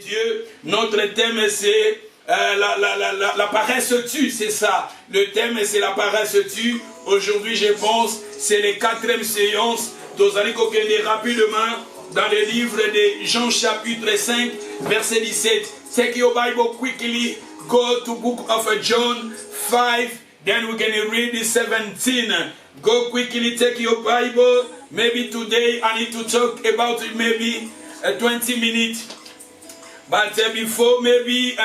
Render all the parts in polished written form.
Dieu. Notre thème c'est la paresse tue, c'est ça. Le thème c'est la paresse tue. Aujourd'hui je pense c'est les 4e séances. Nous allons aller rapidement dans le livre de Jean chapitre 5 verset 17. Take your Bible quickly. Go to book of John 5. Then we're going to read the 17. Go quickly, take your Bible. Maybe today I need to talk about it maybe 20 minutes. But before maybe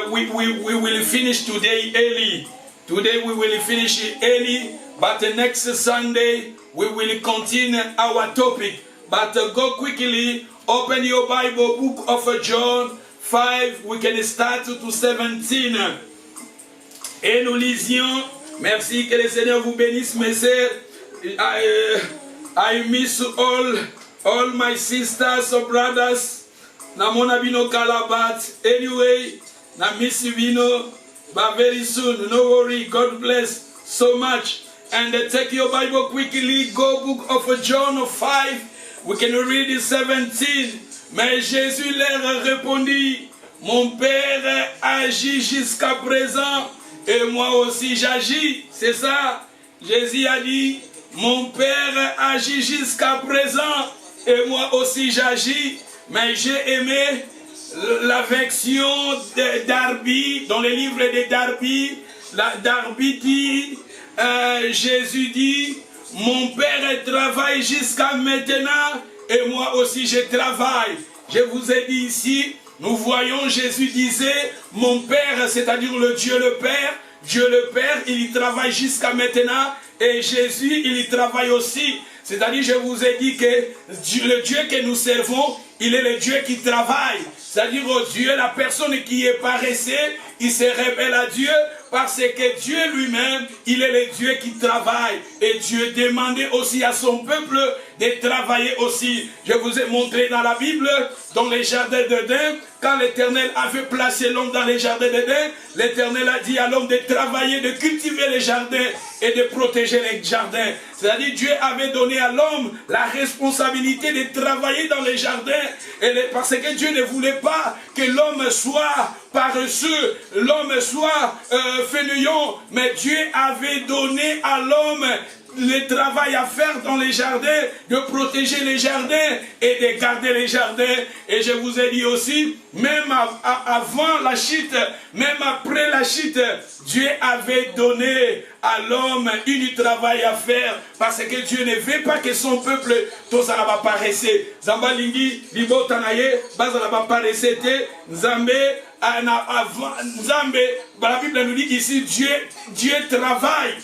we will finish today early. Today we will finish it early. But next Sunday we will continue our topic. But go quickly, open your Bible, book of John 5. We can start to 17. Et nous lisions, merci que le Seigneur vous bénisse mes sœurs. I miss all my sisters or brothers. Na mona bino kalabat. Anyway, na miss bino, but very soon, no worry, God bless so much. And take your Bible quickly, go book of John 5, we can read 17. Mais Jésus leur répondit, mon Père agit jusqu'à présent. Et moi aussi j'agis, c'est ça. Jésus a dit, mon Père agit jusqu'à présent, et moi aussi j'agis. Mais j'ai aimé la version de Darby, dans le livre de Darby. Darby dit, Jésus dit, mon Père travaille jusqu'à maintenant, et moi aussi je travaille. Je vous ai dit ici, nous voyons Jésus disait, mon Père, c'est-à-dire le Dieu le Père, Dieu le Père, il y travaille jusqu'à maintenant, et Jésus, il y travaille aussi. C'est-à-dire, je vous ai dit que le Dieu que nous servons, il est le Dieu qui travaille. C'est-à-dire, oh Dieu, la personne qui est paresseux, il se révèle à Dieu, parce que Dieu lui-même, il est le Dieu qui travaille. Et Dieu demandait aussi à son peuple de travailler aussi. Je vous ai montré dans la Bible, dans les jardins d'Éden, quand l'Éternel avait placé l'homme dans les jardins d'Éden, l'Éternel a dit à l'homme de travailler, de cultiver les jardins et de protéger les jardins. C'est-à-dire Dieu avait donné à l'homme la responsabilité de travailler dans les jardins, parce que Dieu ne voulait pas que l'homme soit paresseux, l'homme soit fainéant, mais Dieu avait donné à l'homme le travail à faire dans les jardins, de protéger les jardins et de garder les jardins. Et je vous ai dit aussi, même avant la chute, même après la chute, Dieu avait donné à l'homme un travail à faire, parce que Dieu ne veut pas que son peuple tous à la paresse. Zamba lingi libo tanaye baza la paresse te Nzambe Nzambe. La Bible nous dit ici Dieu travaille.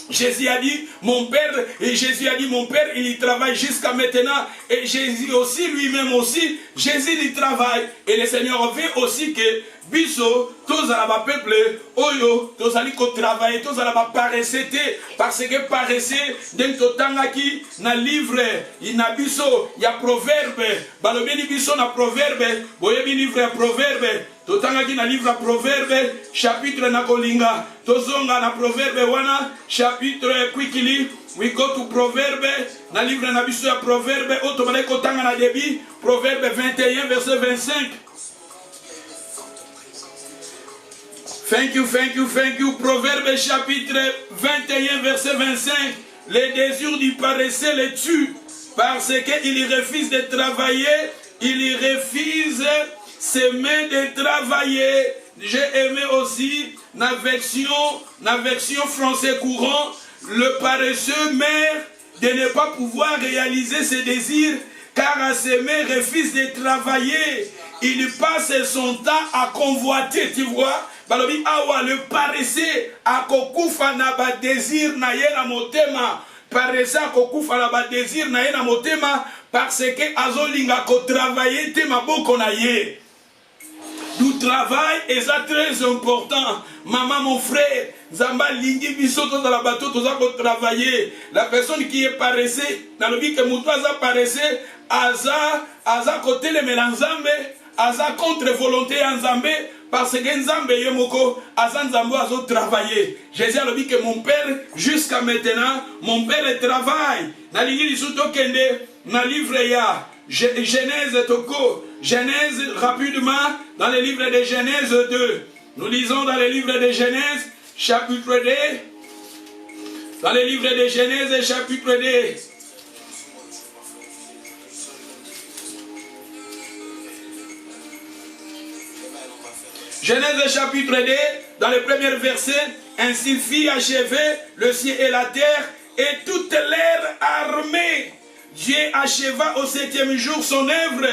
Jésus a dit, mon Père, et Jésus a dit, mon Père, il y travaille jusqu'à maintenant. Et Jésus aussi, lui-même aussi, Jésus y travaille. Et le Seigneur veut aussi que, biso, tous à la peuple, oyo, tous à travailler, tous à la paresse, parce que paresse, d'un totanga qui, na livre, il na biso, il y a proverbe, balobeni biso na proverbe, boyebi livre à proverbe, totanga qui na livre à proverbe, chapitre na kolinga, tozonga na proverbe wana, chapitre quickly, we go to proverbe, na livre na biso ya proverbe, otomale kotanga na débit, proverbe 21 verset 25. Thank you. Proverbe chapitre 21 verset 25. Les désirs du paresseux les tuent, parce qu'il refuse de travailler, il refuse ses mains de travailler. J'ai aimé aussi la version français courant, le paresseux meurt de ne pas pouvoir réaliser ses désirs, car à ses mains refuse de travailler. Il passe son temps à convoiter, tu vois. Balobi awa le paresseux akokufa na ba désir na ye na motema. Paresseux akokufa na ba désir na ye na motema, parce que azolinga ko travailler te maboko na ye. Du travail est ça très important. Maman, mon frère, Zamba lingi biso to dans la bateau to za ko travailler. La personne qui est paresseux, dans le but que mutu aza paresseux, aza côté le melanzambe, aza contre volonté en Zambé, parce que Nzambe yemoko aza Nzambe azo travailler. Jésus a dit que mon père jusqu'à maintenant, mon père travaille. Na lingi lisuto kende na livre ya Genèse Toko, Genèse rapidement, dans le livre de Genèse 2. Nous lisons dans le livre de Genèse, chapitre 2. Dans le livre de Genèse, chapitre 2. Genèse chapitre 2, dans le premier verset, ainsi fit achever le ciel et la terre et toute l'air armée. Dieu acheva au 7e jour son œuvre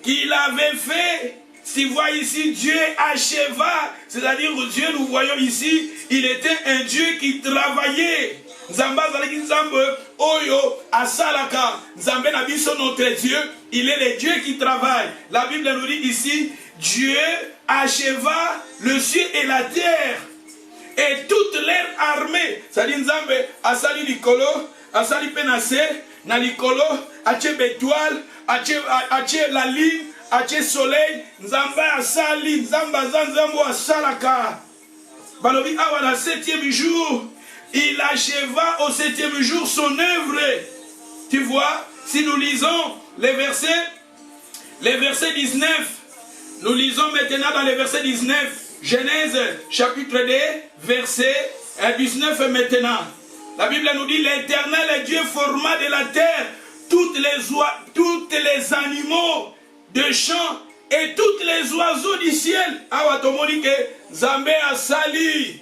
qu'il avait fait. Si vous voyez ici, Dieu acheva, c'est-à-dire que Dieu, nous voyons ici, il était un Dieu qui travaillait. Nzamba zalaki nzambe oyo asalaka. Nzambe na biso notre Dieu, il est le Dieu qui travaille. La Bible nous dit ici, Dieu acheva le ciel et la terre et toute l'air armée. C'est-à-dire nzambe asali likolo, asali penase, na likolo, ache bétoile, ache la ligne, ache soleil, nzambe asali, nzambe nzambo asalaka. Balobi awa na 7e jour, il acheva au 7e jour son œuvre. Tu vois, si nous lisons les versets 19, nous lisons maintenant dans les versets 19, Genèse chapitre 2, verset 19 maintenant. La Bible nous dit, l'Éternel Dieu forma de la terre toutes les animaux de champ et tous les oiseaux du ciel. Awa tomoni ke Nzambe asali.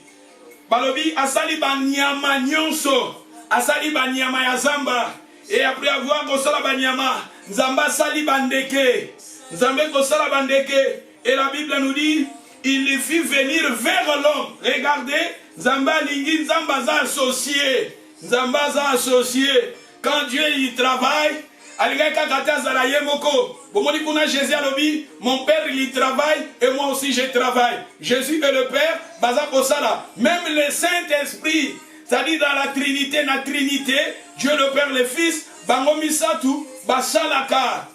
Balobi asali banyama nyonso, asali banyama ya zamba. Et après avoir kosala banyama, Nzambe asali bandeke. Nzambe kosala bandeke. Et la Bible nous dit, il les fit venir vers l'homme. Regardez, Nzamba lingi, Nzamba za associé. Nzamba za associé. Quand Dieu y travaille, aligaka kata zala yemoko. Bomoni kuna Jésus alobi, mon père il y travaille et moi aussi je travaille. Jésus est le Père, baza kosala. Même le Saint-Esprit, c'est-à-dire dans la Trinité, Dieu le Père, le Fils, bango misatu, basalaka.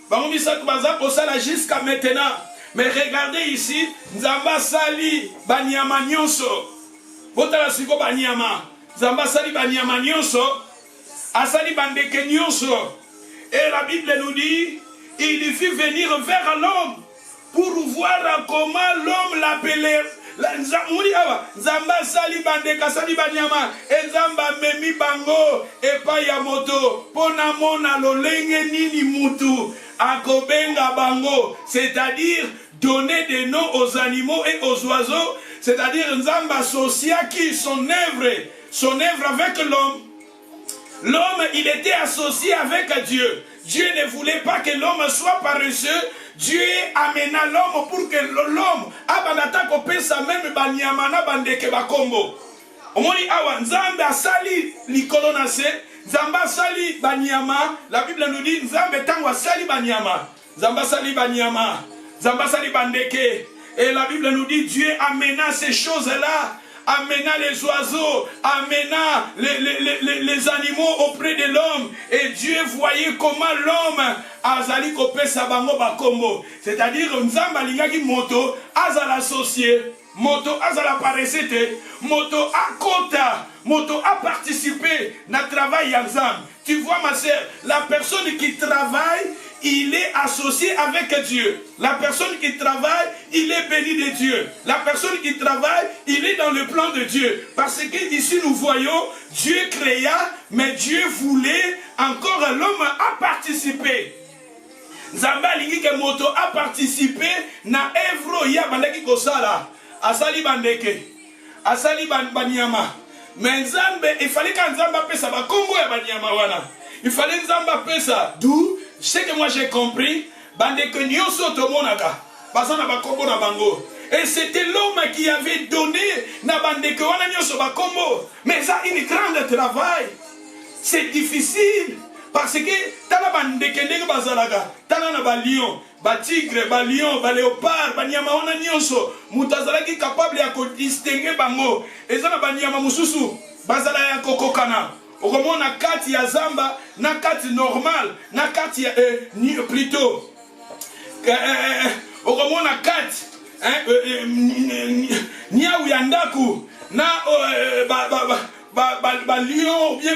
Bango misatu baza kosala jusqu'à maintenant. Mais regardez ici, Nzamba sali banyama nyonso. Botala siko banyama. Nzamba sali banyama nyonso. Asali bandeke nyonso. Et la Bible nous dit, il fit venir vers l'homme pour voir comment l'homme l'appelait. Nzamba sali bandeka sali banyama. Et Nzamba memi bango et pa ya moto. Pona mona lolenge nini mutu. Akobenga bango, c'est-à-dire donner des noms aux animaux et aux oiseaux, c'est-à-dire Nzamba associa qui son œuvre avec l'homme. L'homme, il était associé avec Dieu. Dieu ne voulait pas que l'homme soit paresseux. Dieu amena l'homme pour que l'homme abanata kopesa même banyamana bandeke bakombo. Omoni awa Nzambe asali likolo na se. Nzamba sali banyama, la Bible nous dit Nzambe tangwa sali banyama, Nzamba sali banyama, Nzamba sali bandeke. Et la Bible nous dit Dieu amena ces choses-là, amena les oiseaux, amena les animaux auprès de l'homme. Et Dieu voyait comment l'homme azali kopesa bango bakombo. C'est-à-dire Nzamba lingaki moto azala associé. Moto azala paresete, moto a kota, moto a participé na travail ensemble. Tu vois ma sœur, la personne qui travaille, il est associé avec Dieu. La personne qui travaille, il est béni de Dieu. La personne qui travaille, il est dans le plan de Dieu. Parce que ici nous voyons, Dieu créa, mais Dieu voulait encore l'homme à participer. Nzamba lingi ke moto a participé na evro ya bandaki kosala. Asali bandeke, asali banyama. Mais Nzambe, il fallait que Nzamba pesa ba kombo ya banyama wana. Il fallait Nzamba pesa. D'où, ce que moi j'ai compris, bandeke nyonso tomonaka, basana ba kombo na bango. Et c'était l'homme qui avait donné na bandeke wana nyonso ba kombo. Mais ça, une grande travail. C'est difficile. Parce que tala bandeke ndenge bazalaka, tala na ba lion, ba tigre, ba lion, ba léopard, ba nyama wana nyonso, mutazalaki capable ya ko distinguer bango. Eza na ba nyama mususu, bazala ya kokokana. Okomona kati ya zamba, na kati normal, na kati ya plutôt. Okomona kati, niaou ya ndaku, na ba lion ou bien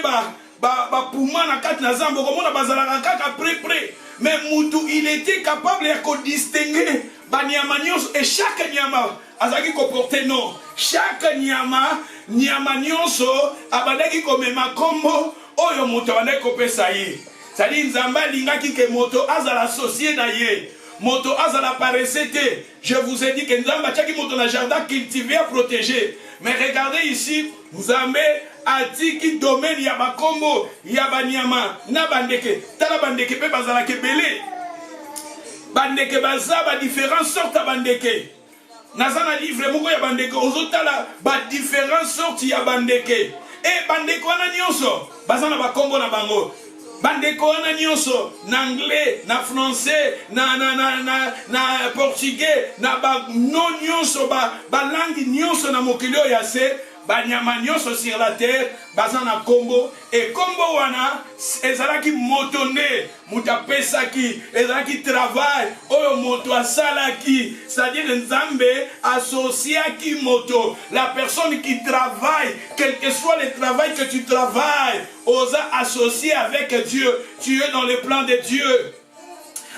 poumon na kati na zamba komona bazalaka kaka près mais mutu il était capable de distinguer banyama nyonso et chaque nyama azaki ko porter non chaque nyama nyonso abandaki komema kombo oyo moto abandaki kopesa ye c'est-à-dire nzambe alingaki ke moto azala associé na ye moto azala paresse te. Je vous ai dit que nzambe atiaki moto na jardin cultivé à protéger mais regardez ici nzambe atiki domaine ya bakombo ya banyama na bandeke tala bandeke pe bazala ke belé bandeke baza ba différentes sortes ya bandeke nazana livre moko ya bandeke ozotala ba différentes sortes ya bandeke et bandeke wana nyonso bazana bakombo na bango bandeko wana nyonso na anglais na français na portugais na ba non nyonso ba langue nyonso na mokili oyo ya se banyama nyonso sur la terre bazana kombo et kombo wana ezalaki moto nde moto apesaki ezalaki travail oyo moto asalaki c'est-à-dire nzambe associaki moto la personne qui travaille quel que soit le travail que tu travailles osa associé avec Dieu tu es dans le plan de Dieu.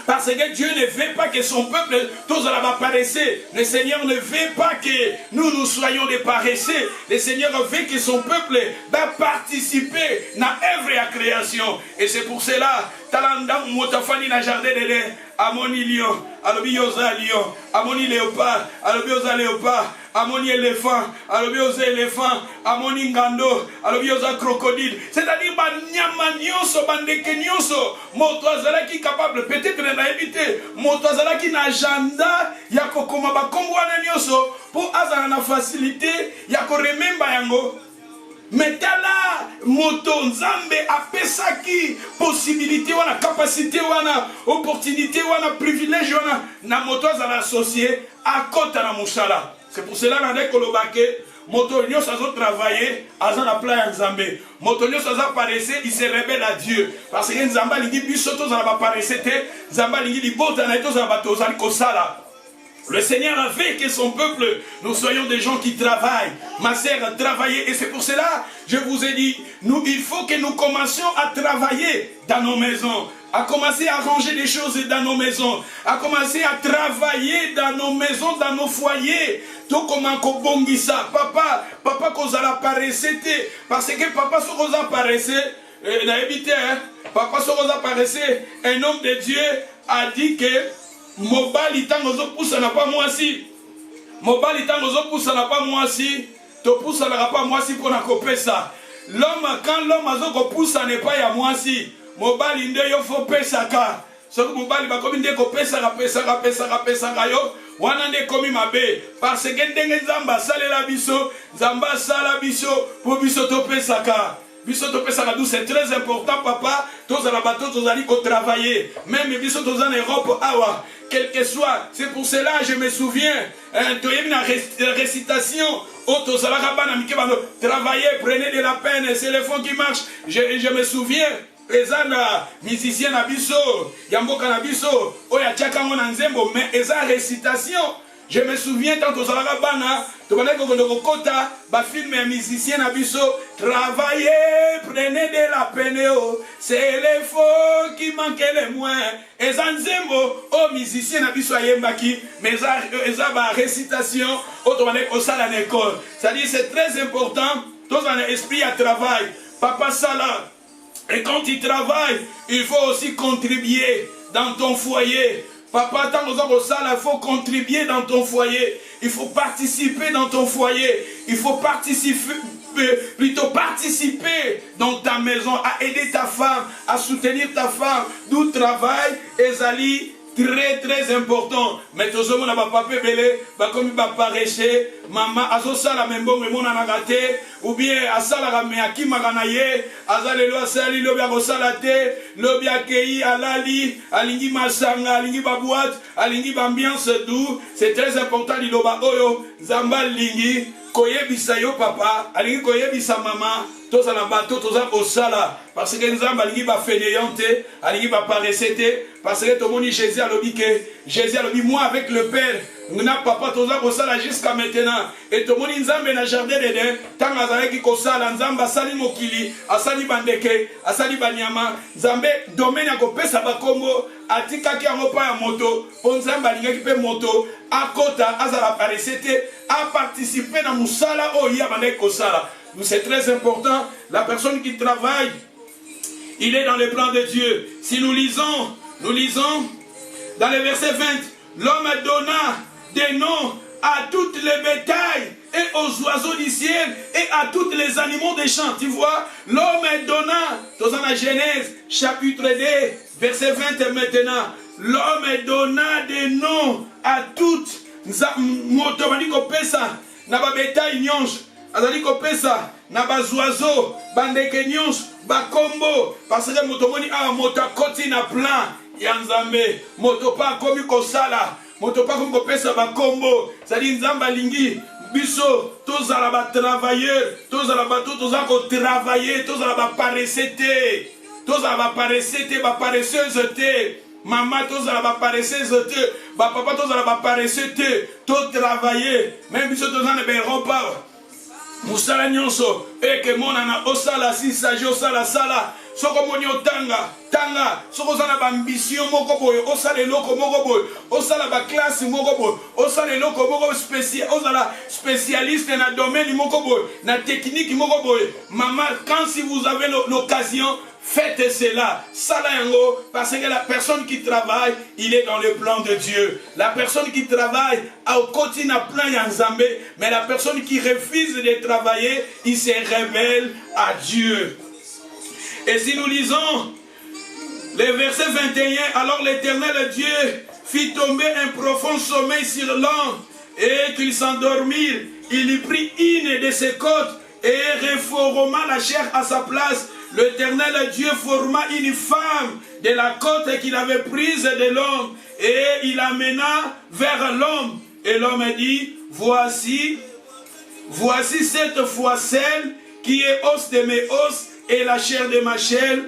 Parce que Dieu ne veut pas que son peuple, tous à la paresseux. Le Seigneur ne veut pas que nous soyons des paresseux. Le Seigneur veut que son peuple va participer dans l'œuvre et la création. Et c'est pour cela, Talanda Motafani na jardin de l'air, Amoni lion, Alobi yosa lion, Amoni léopard, Alobi yosa léopard, Amoni éléphant, Alobi yosa éléphant, Amoni ngando, Alobi yosa crocodile. C'est-à-dire, Banyama nyonso, Bandeke nyonso, moto azalaki capable, peut-être na éviter, moto azalaki na agenda, yako koma bakombo wana nyonso, pour azala na facilité, yako remember yango. Mais tala moto nzambe apesaki possibilité wana capacité wana opportunité wana privilège wana na moto azala associé à kota na musala. C'est pour cela na kolobake moto nyonso azo travailler aza na plan ya nzambe moto nyonso aza paresseux il se rebelle à Dieu parce que nzambe alingi biso tozala ba paresseux te nzambe alingi libota na tozala bato ozali kosala. Le Seigneur a fait que son peuple, nous soyons des gens qui travaillent. Ma sœur, travailler. Et c'est pour cela, je vous ai dit, il faut que nous commencions à travailler dans nos maisons, à commencer à ranger des choses dans nos maisons, à commencer à travailler dans nos maisons, dans nos foyers. Tout comme un kobongisa. Papa, kozala paresseux. Parce que papa, so koza paresseux, papa, so koza paresseux, un homme de Dieu a dit que mobali tango zo poussa na pas moi si mobali tango zo poussa na pas moi si to poussa na pas moi si pour na kopesa l'homme quand l'homme azo ko poussa n'est pas ya moi si mobali nde yo fo pesa ka so mobali ba komi nde ko pesa ka yo wana nde komi mabe parce que ndenge nzamba salela biso nzamba sala biso pour biso to pesa ka. C'est très important, papa. Tous à la bateau, tous allés travailler. Même biso tous en Europe, awa. Quel que soit. C'est pour cela, je me souviens. Tu as une récitation. Travailler, prenez de la peine. C'est le fond qui marche. Je me souviens. Ezana musicien na biso, yamboka na biso, oya tchaka ngona nzembo, mais eza récitation. Je me souviens tant aux Arabana, tu connais que le Kota, ba film et musicien abisso, travaillez, prenez de la peine, c'est les faux qui manquent les moins. Et Zanzembo, oh musicien abisso ayembaki, mais eza ba récitation, automatique au salle à l'école. C'est-à-dire c'est très important, tous un esprit à travail. Papa Sala, et quand il travaille, il faut aussi contribuer dans ton foyer. Papa, il faut contribuer dans ton foyer. Il faut participer dans ton foyer. Il faut plutôt participer dans ta maison, à aider ta femme, à soutenir ta femme. D'où travail, Ezali, très très important. Mais tout le monde n'a pas belé, comme il va paraître, maman, azosala membo mon anagate, ou bien asala me akima ganaye, azalelo asali lobia rosalate, lobia kei alali, alingi masanga, alingi babouat, alingi ambiance doux. C'est très important liloba oyo, zamba lingi. Koyebisa yo papa, alingi koyebisa mama, tous à la bateau, tous à Osala. Parce que nous avons fainéante, alingi ba paresete, parce que tout le monde Jésus a dit que Jésus a dit moi avec le Père, nous n'avons pas tous à Osala jusqu'à maintenant. Et tout le monde Nzambe na jardin d'Éden, tant azalaki kosala Nzamba asali mokili, asali bandeke, asali banyama, Nzambe domaine ya kopesa bakombo, atikaki yango pa ya moto, po Nzambe alingaki pe moto, akota azala paresete, a participé dans musala oya bandeke kosala. C'est très important, la personne qui travaille, il est dans le plan de Dieu. Si nous lisons dans le verset 20, l'homme donna des noms à toutes les bétails et aux oiseaux du ciel et à tous les animaux des champs. Tu vois, l'homme donna, dans la Genèse, chapitre 2, verset 20 maintenant, l'homme donna des noms à toutes, motomani kopesa, na ba bétail nyonso, azali kopesa, na ba oiseaux, bandeke nyonso, ba kombo, parce que motomoni a moto koti na plan, yanzambe, moto pa komi kosala, moto pa komi kopesa ba kombo, c'est-à-dire nzamba lingi, biso, tous à la travailleur, tous à la bateau, tous à travailler, tous à la paresete, tous à la paresete, ba paresseuse te. Maman, tous à la paresseuse te. Ba papa, tous à la paresseuse te. Tout travailler. Même biso, tous à la repas. Musala nyonso. Et que mon ana osala si sajo osala sala. Soko moni otanga. Tanga. Soko zana ba ambition moko boy. Osala eloko moko boy. Osala ba classe moko boy. Osala eloko moko spécial. Osala spécialiste na domaine moko boy. Na technique moko boy. Maman, quand si vous avez l'occasion, faites cela, salayango, parce que la personne qui travaille, il est dans le plan de Dieu. La personne qui travaille, au quotidien plein yanzambe, mais la personne qui refuse de travailler, il se rebelle à Dieu. Et si nous lisons le verset 21, alors l'Éternel Dieu fit tomber un profond sommeil sur l'homme et qu'il s'endormit. Il y prit une de ses côtes et reforma la chair à sa place. L'Éternel Dieu forma une femme de la côte qu'il avait prise de l'homme et il amena vers l'homme. Et l'homme dit, voici cette fois celle qui est os de mes os et la chair de ma chair,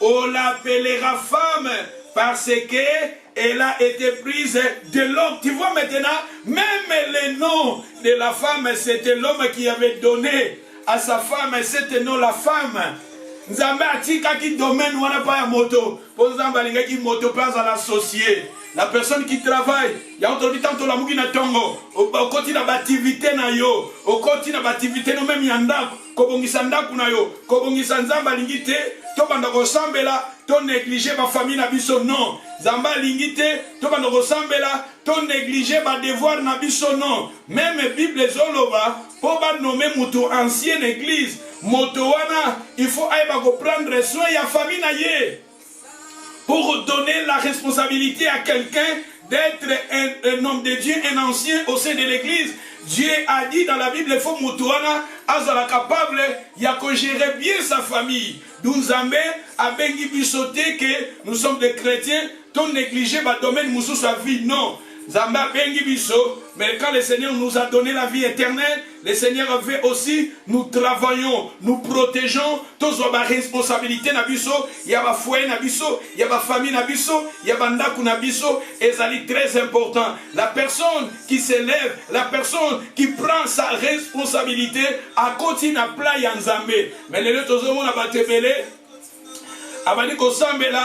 on l'appellera femme parce que elle a été prise de l'homme. Tu vois maintenant, même le nom de la femme, c'était l'homme qui avait donné à sa femme, c'était non la femme. Nzambe atika ki domaine wana pa ya moto. Pour Nzambe alinga ki moto pas à l'associer. La personne qui travaille, il y a entendu tant la mugi na tongo. Au côté na activité na yo, au côté na activité no même yanda, kobongisa ndaku na yo, kobongisa Nzambe alingi te, to banda kosambela, to négliger ba famille na biso non. Nzambe alingi te, to banda kosambela, to négliger ba devoir na biso non. Même Bible zoloba, pour ba nommer muto ancienne église, moto wana, il faut aïba prendre soin ya famille na ye. Pour donner la responsabilité à quelqu'un d'être un homme de Dieu, un ancien au sein de l'église. Dieu a dit dans la Bible, il faut moutouana, azala capable, il y a que gérer bien sa famille. Dunzambe a bengi bisoté que nous sommes des chrétiens, ton négligé va domaine moussou sa vie. Non. Zamba bengi biso, mais quand le Seigneur nous a donné la vie éternelle, le Seigneur veut aussi, nous travaillons, nous protégeons, tous nos responsabilités na biso, il y a ma foyer na biso, il y a ma famille na biso, il y a bandaku na biso, et ça est très important. La personne qui s'élève, la personne qui prend sa responsabilité, à continuer à plaire Nzambe. Mais les autres hommes ont batébélé, avant de s'embêler,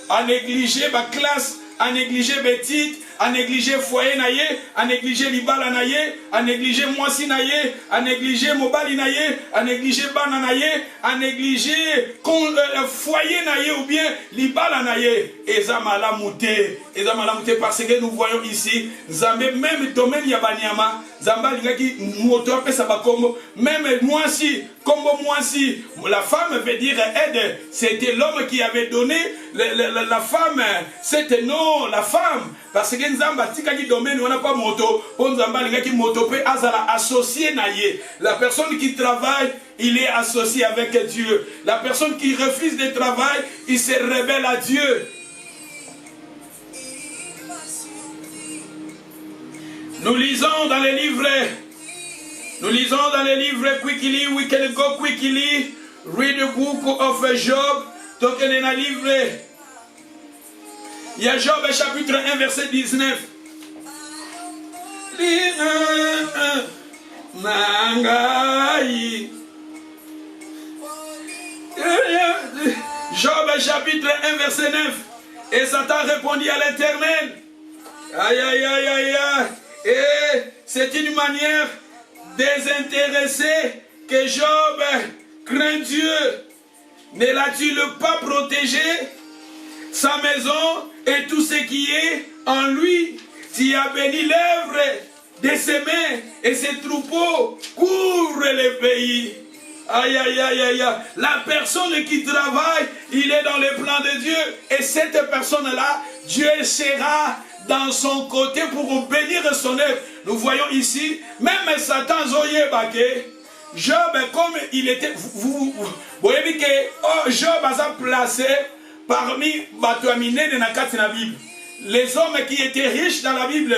à négliger ma classe, à négliger mes titres, à négliger foyer naye, à négliger libala naye, à négliger moisi naye, à négliger mobali naye, à négliger bana naye, à négliger foyer naye ou bien libala naye. Et ça m'a la mouté parce que nous voyons ici, Zambé même domaine yabanyama, Zamba lingaki moto pesa bakombo, même moisi, combo moisi, la femme veut dire aide, c'était l'homme qui avait donné la femme, c'était non la femme. Parce que Nzamba tika ki domaine on n'a pas moto, on Nzamba linga ki moto pe azala associé naye. La personne qui travaille, il est associé avec Dieu. La personne qui refuse de travail, il se rebelle à Dieu. Nous lisons dans les livres Nous lisons dans les livres quickly, we can go quickly, read the book of Job. Donc il y a un livre, il y a Job chapitre 1 verset 19. Job chapitre 1 verset 9. Et Satan répondit à l'Éternel. Aïe aïe aïe aïe aïe. Et c'est une manière désintéressée que Job craint Dieu. Ne l'as-tu pas protégé, sa maison et tout ce qui est en lui? Tu as béni l'œuvre de ses mains et ses troupeaux couvrent les pays. Aïe, aïe, aïe, aïe, aïe. La personne qui travaille, il est dans les plans de Dieu. Et cette personne-là, Dieu sera dans son côté pour bénir son œuvre. Nous voyons ici, même Satan Zoye Baké, Job, comme il était, vous voyez que Job a placé parmi Batouamine de Nakati na Bible. Les hommes qui étaient riches dans la Bible,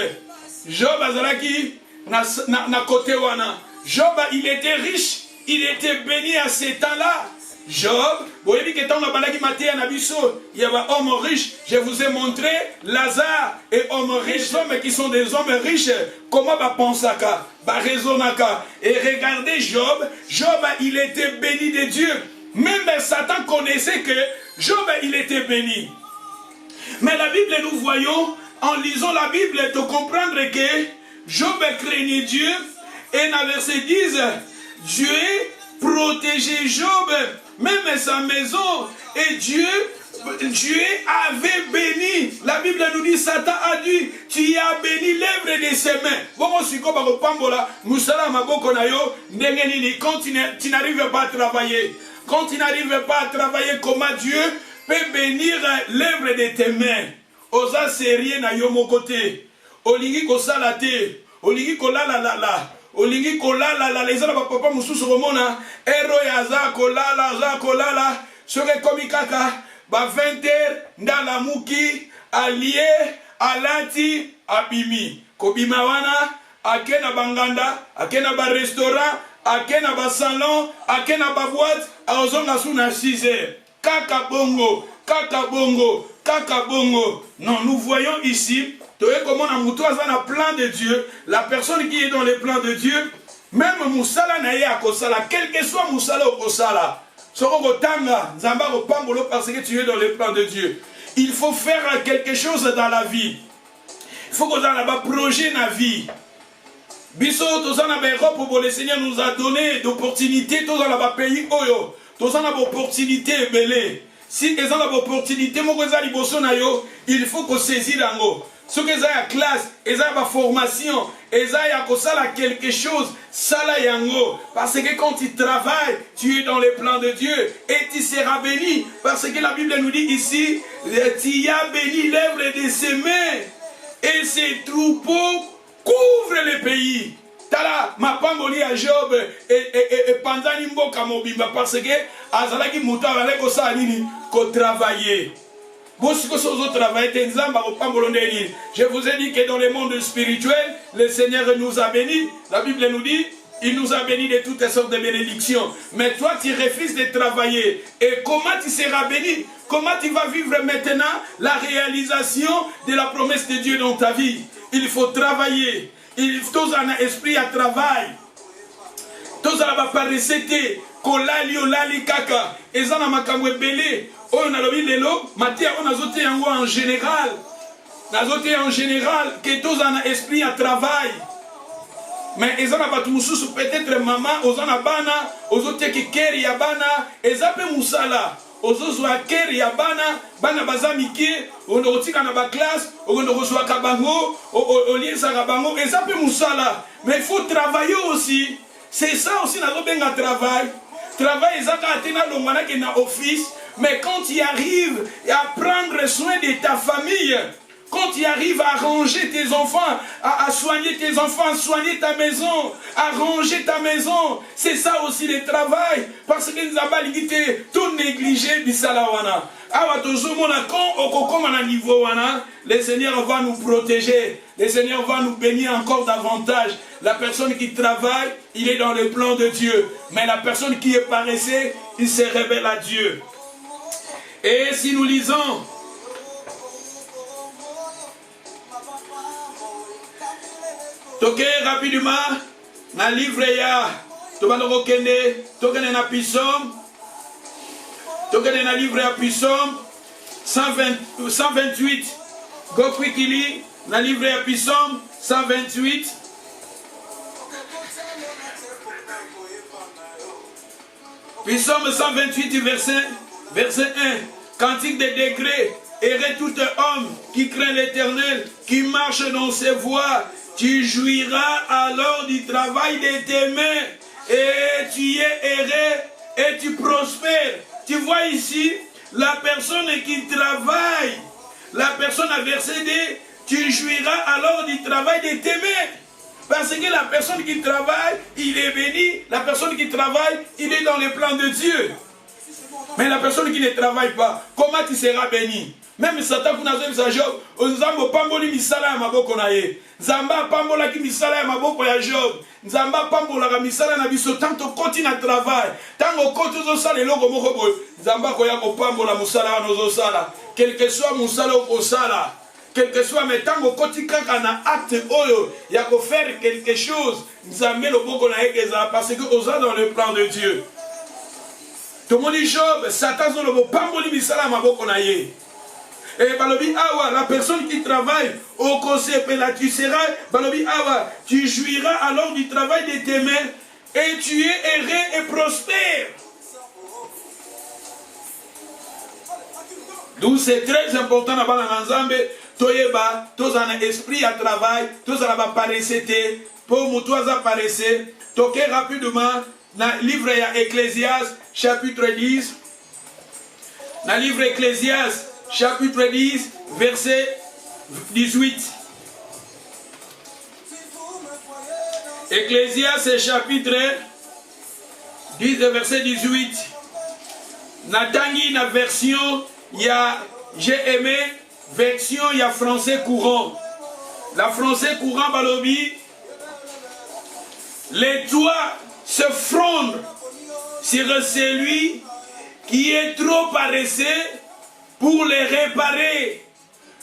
Job Azalaki na côté wana. Job, il était riche, il était béni à ces temps-là. Job, vous voyez que tant que maté à Nabiso, il y a hommes riches. Je vous ai montré Lazare et hommes riches, hommes qui sont des hommes riches. Comment va penser ça? Va raisonner. Et regardez Job. Job, il était béni de Dieu. Même Satan connaissait que Job, il était béni. Mais la Bible, nous voyons, en lisant la Bible, de comprendre que Job craignait Dieu. Et dans verset 10, Dieu protégeait Job, même sa maison, et Dieu avait béni. La Bible nous dit, Satan a dit, tu as béni l'œuvre de ses mains. Quand tu n'arrives pas à travailler, comment Dieu peut bénir l'œuvre de tes mains? Osa sérieux na yo mon côté. Olingi ko salate, olingi ko la. Olingi kolala les ala papa mususu komona ero ya za kolala sore komi kaka ba 20h ndala muki alie alati abimi kobima wana akena banganda akena ba restaurant akena ba salon akena ba boîte azonga suna 6h kaka bongo non, nous voyons ici comment un plan de Dieu, la personne qui est dans les plans de Dieu, même Moussala Naya Kosala, quel que soit Moussala ou Kosala, parce que tu es dans les plans de Dieu. Il faut faire quelque chose dans la vie. Il faut qu'on ait un projet dans la vie. Le Seigneur nous a donné d'opportunités dans le pays. Nous avons opportunité belé. Si ils ont l'opportunité, il faut qu'on saisisse l'ango. Ce qu'ils ont la classe, ils ont la formation, ils ont quelque chose, ça la yango. Parce que quand tu travailles, tu es dans les plans de Dieu et tu seras béni. Parce que la Bible nous dit ici, tu as béni l'œuvre de ses mains et ses troupeaux couvrent les pays. Tala mapamboli à Job et pendant l'imboka mobimba parce que azalaki muta avec ça nini ko travailler. Je vous ai dit que dans le monde spirituel, le Seigneur nous a bénis. La Bible nous dit, il nous a bénis de toutes sortes de bénédictions. Mais toi, tu refuses de travailler. Et comment tu seras béni? Comment tu vas vivre maintenant la réalisation de la promesse de Dieu dans ta vie? Il faut travailler. Il faut un esprit à travail. Tous à la recette, kolali olali kaka, ezana makamwe belé. On a le lelo, Mathia on a zoté en général. Nazoté en général que tous un esprit à travail. Mais ezana batumususu peut-être maman, ozana bana, ozoté ki keri ya bana, ezape musala. Ozozwa keri ya bana bazamiki, onotika na ba classe, onokozwa kabango, oliesa kabango, ezape musala. Mais il faut travailler aussi. C'est ça aussi na benga travail. Travail ezaka atena longwana ke na office, mais quand tu arrives à prendre soin de ta famille, quand tu arrives à ranger tes enfants, à soigner tes enfants, à soigner ta maison, à ranger ta maison, c'est ça aussi le travail. Parce que nous avons limité tout négligé bisalawana. Le Seigneur va nous protéger. le Seigneur va nous bénir encore davantage. La personne qui travaille, il est dans le plan de Dieu. Mais la personne qui est paresseuse, il se révèle à Dieu. Et si nous lisons toke rapidement na livre ya tobandoko kende tokende na Psaume tokende na livre ya Psaume 128 go quickly na livre ya Psaume 128 Psaume 128 verset 1 cantique des degrés heureux tout homme qui craint l'Éternel, qui marche dans ses voies. Tu jouiras alors du travail de tes mains et tu es heureux et tu prospères. Tu vois ici, la personne qui travaille, la personne à verset 2, tu jouiras alors du travail de tes mains. Parce que la personne qui travaille, il est béni. La personne qui travaille, il est dans le plan de Dieu. Mais la personne qui ne travaille pas, comment tu seras béni? Même Satan kuna zo bisa Job, Nzambo pamboli misala ya maboko na ye. Nzamba pambola ki misala ya maboko ya Job. Nzamba pambola ka misala na biso tanto koti na travail. Tango koti zo sala eloko moko boy. Nzamba ko ya ko pambola musala wa nozo sala. Quel que soit musala ko sala. Quel que soit mais tango koti kaka na acte oyo ya ko faire quelque chose. Nzambe loboko na ye keza parce que oza dans le plan de Dieu. Tout le monde dit Job, Satan zo lobo pamboli misala ya maboko na ye. Et balobi awa, la personne qui travaille au conseil, tu seras, balobi awa, tu jouiras alors du travail de tes mains et tu es heureux et prospère. Donc c'est très important dans la Nzambe, toyeba, tous un esprit à travail, tous à la paressété, pour moutoisa paresser, toquer rapidement, dans le livre Ecclésiaste, chapitre 10, dans le livre Ecclésiaste, chapitre 10, verset 18. Ecclésiaste, chapitre 10, verset 18. Natangi, na version, j'ai aimé, version, il y a français courant. La français courant, balobi, les toits se frondent sur celui qui est trop paresseux pour les réparer.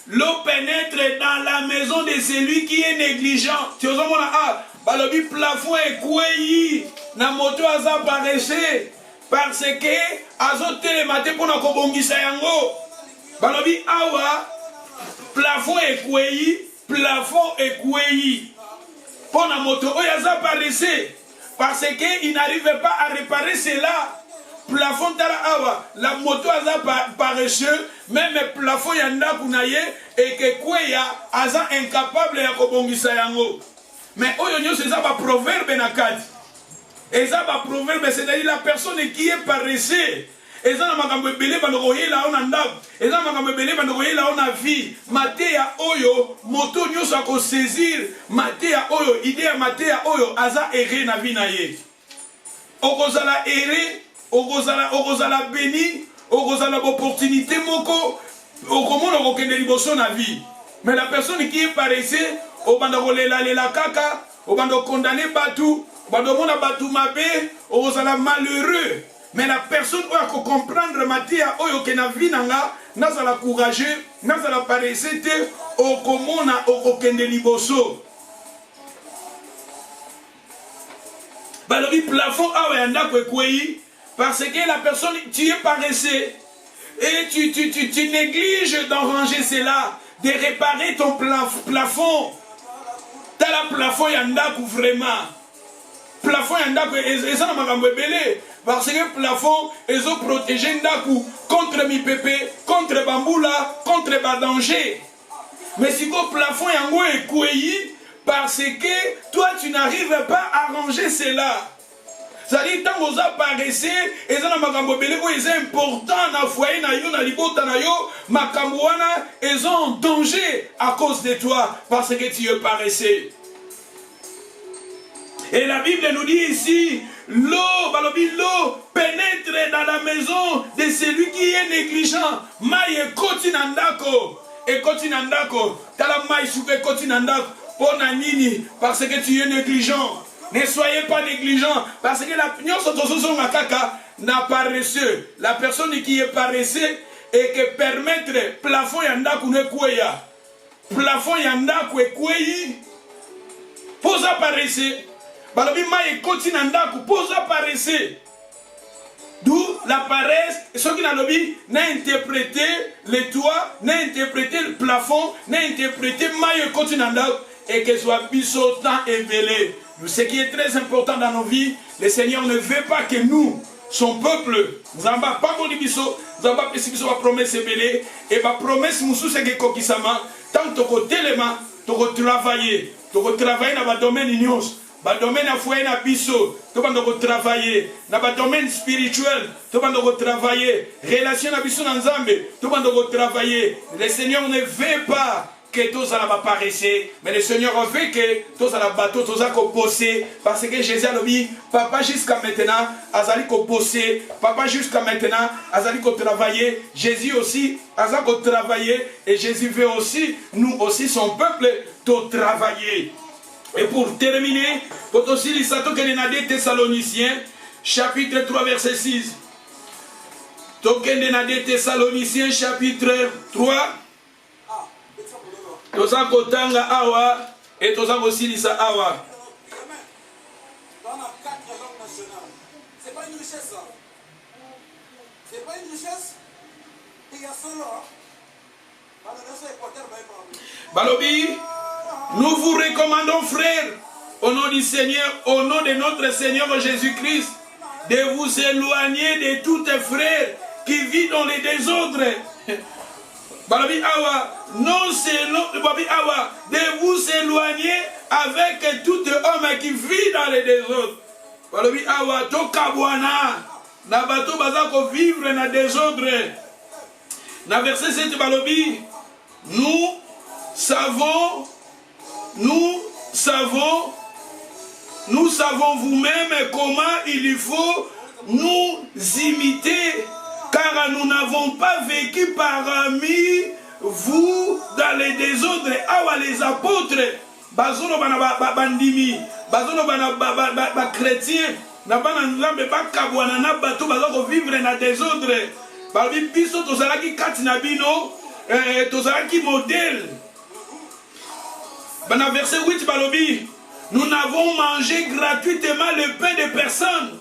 L'eau pénètre dans la maison de celui qui est négligent. Tu vois, balobi plafond est coué, na moto aza paresseux parce que azote le matin pour na kobongisa yango. Balobi awa plafond est coué, pour na moto oyo aza paresseux parce que il n'arrive pas à réparer cela. Plafond tala awa, la moto aza paresseux, même plafond yanda kunaye et que kweya aza incapable ya kobongisa yango. Mais oyo nyonso eza ba proverbe na kati. Eza ba proverbe, c'est-à-dire la personne qui est paresseux. Eza na makambo ebele bandoko yela ona ndako. Eza na makambo ebele bandoko yela ona vie. Mateya oyo moto nyonso ako saisir. Mateya oyo idée ya mateya oyo aza erré na vie na ye. Okozala erré. Okozala béni, okozala opportunité moko, okomona okokende liboso na vie. Mais la personne qui est paresseuse, obanda kolela kaka, obanda condamner batu, obanda mona batu mabe, okozala malheureux. Mais la personne oyo ko comprendre matia oyo ke na vie nanga, nazala courageux, nazala paresseuse te, okomona okokende liboso. Balobi plafond awa yanda kwekweyi. Parce que la personne, tu es paresseux et tu négliges d'arranger cela, de réparer ton plafond. T'as la plafond yandaku vraiment. Plafond yandaku, et ça n'a pas belé. Parce que plafond, ils ont protégé yandaku contre mi pépé, contre bamboula, contre bas danger. Mais si le plafond yango est couillé, parce que toi tu n'arrives pas à arranger cela. C'est-à-dire, tant que vous apparaissez, et ça, c'est important dans le foyer, dans le libota, ils sont en danger à cause de toi, parce que tu es paresseux. Et la Bible nous dit ici, l'eau pénètre dans la maison de celui qui est négligent. Maïe koti nandako. et continuandako. Talama isuke continuandako. Pour nanini, parce que tu es négligent. Ne soyez pas négligent, parce que la n'a paresseux. La personne qui est paresseuse et que permettre plafond yandaku ne kweya. Plafond yandaku e kweyi. Posa paresseux. Balobi ma e continandaku posa paresseux. D'où la paresse, ceux qui n'ont n'a interprété les toits, n'a interprété le plafond, n'a interprété maille continental et que soit biso temps évelé. Ce qui est très important dans nos vies, le Seigneur ne veut pas que nous, son peuple, nous n'avons pas mon biso, nous n'avons pas biso la promesse évelée et ma promesse moussou c'est que kokisama, tant que téléma, tu travailler dans le domaine ignos. Dans le domaine afoué na biso, tu vas travailler. Dans le domaine spirituel, tu vas travailler. Relation na biso na Nzambe, tu vas travailler. Le Seigneur ne veut pas que tous allons apparaître, mais le Seigneur veut que tous allons bateau, tous allons bosser, parce que Jésus a dit, papa jusqu'à maintenant, azali ko bosser, papa jusqu'à maintenant, azali ko travailler. Jésus aussi, azali ko travailler, et Jésus veut aussi, nous aussi son peuple, de travailler. Et pour terminer, pour aussi les sato que les Thessaloniciens, chapitre 3, verset 6. Token de Thessaloniciens, chapitre 3. Toza kotanga awa et toza kosilisa awa. Dans la 4 langues nationales. C'est pas une richesse ça. C'est pas une richesse. Il y a solo. Balobi, nous vous recommandons, frères, au nom du Seigneur, au nom de notre Seigneur Jésus-Christ, de vous éloigner de tous tes frères qui vivent dans les désordres. Balobi awa, non c'est Balobi awa, de vous éloigner avec tout homme qui vit dans les désordres. Balobi awa, to kabwana, na bato bazako vivre dans les désordres. Dans verset 7 Balobi, nous savons vous-même comment il faut nous imiter, car nous n'avons pas vécu parmi vous dans les désordres. Awa les apôtres, bazono bana bandimi, bazono bana chrétiens, na bana nzambe bakabwana na bato bazako vivre na désordre. Balobi biso tozalaki kati na bino, tozalaki modèle. Dans verset 8, Balobi, nous n'avons mangé gratuitement le pain de personne,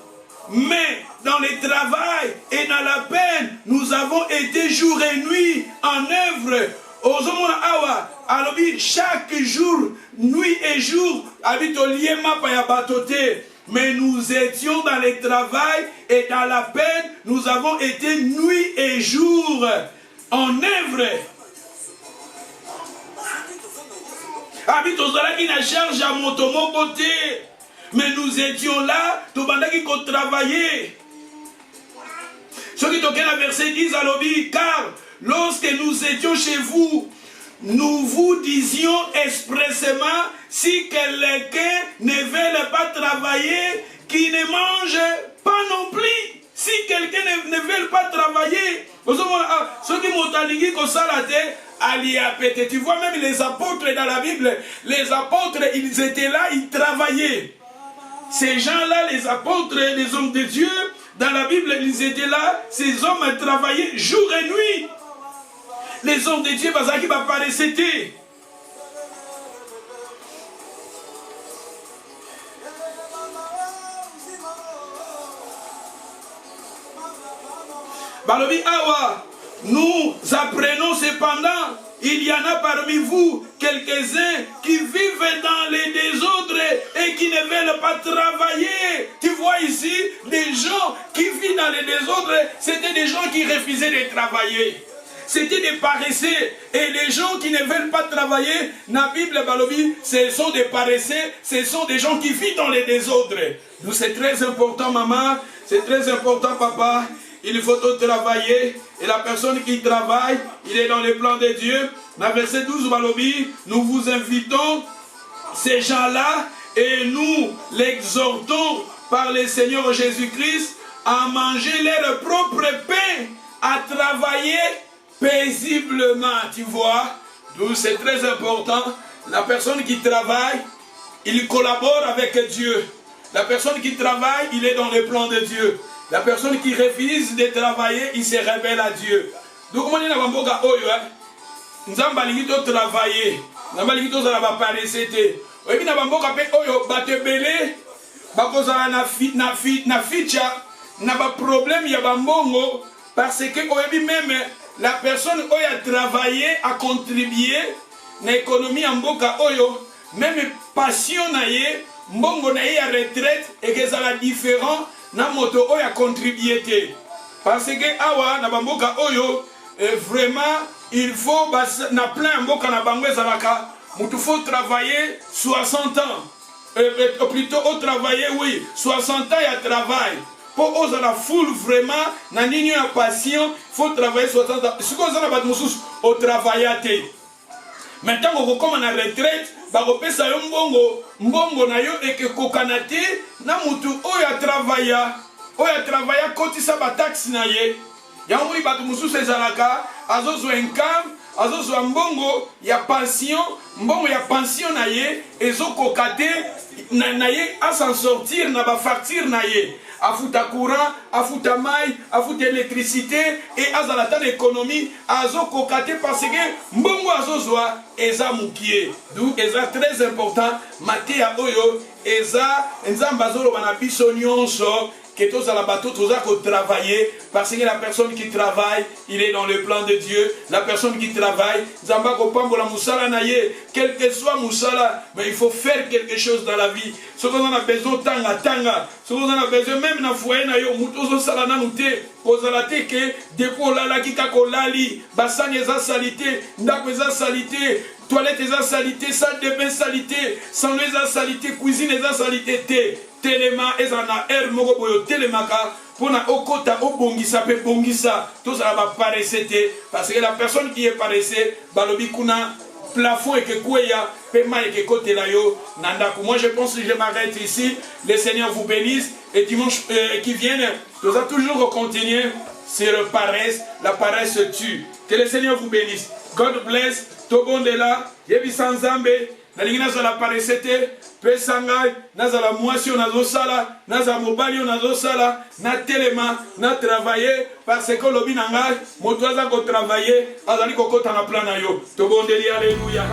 mais dans le travail et dans la peine, nous avons été jour et nuit en œuvre. Ozomona awa, alobi chaque jour, nuit et jour, habito liema paya batote. Mais nous étions dans le travail et dans la peine, nous avons été nuit et jour en œuvre. Habitozalaki na charge à motomo beauté, mais nous étions là, tout bandaki ko travailler. Ce qui toquait la verset 10 à l'obi, car lorsque nous étions chez vous, nous vous disions expressément, si quelqu'un ne veut pas travailler, qu'il ne mange pas non plus. Si quelqu'un ne veut pas travailler, ceux qui m'ont dit que ça l'a été, tu vois même les apôtres dans la Bible, les apôtres, ils étaient là, ils travaillaient. Ces gens-là, les apôtres, les hommes de Dieu, dans la Bible, ils étaient là, ces hommes travaillaient jour et nuit. Les hommes de Dieu, parce qu'ils m'apparaissaient. Balobi awa, nous apprenons cependant, il y en a parmi vous quelques-uns qui vivent dans les désordres et qui ne veulent pas travailler. Tu vois ici, des gens qui vivent dans les désordres, c'était des gens qui refusaient de travailler. C'était des paresseux. Et les gens qui ne veulent pas travailler, dans la Bible, Balobi, ce sont des paresseux, ce sont des gens qui vivent dans les désordres. Donc c'est très important, maman, c'est très important, papa. Il faut travailler. Et la personne qui travaille, il est dans les plans de Dieu. Dans verset 12, Balobi, nous vous invitons, ces gens-là, et nous l'exhortons par le Seigneur Jésus-Christ à manger leur propre pain, à travailler paisiblement, tu vois. Donc c'est très important. La personne qui travaille, il collabore avec Dieu. La personne qui travaille, il est dans le plan de Dieu. La personne qui refuse de travailler, il se révèle à Dieu. Donc, comment on a nous avons travaillé. Nous avons paressé. Et puis, nous avons batebele. Na ficha. Na ba problème ya bambongo. Parce que même la personne qui a travaillé, a contribué à l'économie en boka oyo. Même passion na ye. Mbongo na ye à retraite et que ça la différent na moto oyo a contribué parce que awa na bamboka oyo vraiment il faut na plein mboka na bango ezalaka mutu faut travailler 60 ans plutôt au travailler oui 60 ans ya travail pour oser la foule vraiment na nini ya passion faut travailler 60 ans ce qu'on a bat mususu au travailler te maintenant on comme na retraite bakopesa yo mbongo na yo ekokoka te na mutu oyo travailla kotisa ba taxe na ye yango moni bato mususu ezalaka azozwa income azozwa mbongo ya pension na ye ezokoka te na ye a s'en sortir na ba facture na ye afuta courant, afuta mai, afuta électricité et azalata l'économie azokoka te parce que mbongo azozwa eza mukie. Donc eza très important matea oyo eza nzamba zolo bana biso nyonso que tous à la bateau tous à travailler parce que la personne qui travaille il est dans le plan de Dieu. La personne qui travaille zamba ko pambola musala na ye quel que soit musala mais il faut faire quelque chose dans la vie. Ce qu'on a besoin tanga ce qu'on a besoin même na foyer na yo mutozo sala na nute kozala te que depo la kika kolali basani eza salité ndako eza salité toilette eza salité salle de bain salité salon eza salité cuisine eza salité te telema ezana moko boyo telemaka pona okota obongisa pe bongisa tout ça va paraître parce que la personne qui est paressée balobi kuna plafond et que kweya pema et que côté la yo nanda. Moi je pense que je m'arrête ici. Le Seigneur vous bénisse et dimanche qui vient nous allons toujours continuer sur paresse. La paresse tue. Que le Seigneur vous bénisse. God bless. Tobondela yebi sanzambe nalingi nazala paresete pesa ngai nazala mwasi nazosala nazala mobali nazosala na telema na travailler parce que lobi na ngai moto aza ko travailler azali kokota na plan na yo tobondeli. Alléluia.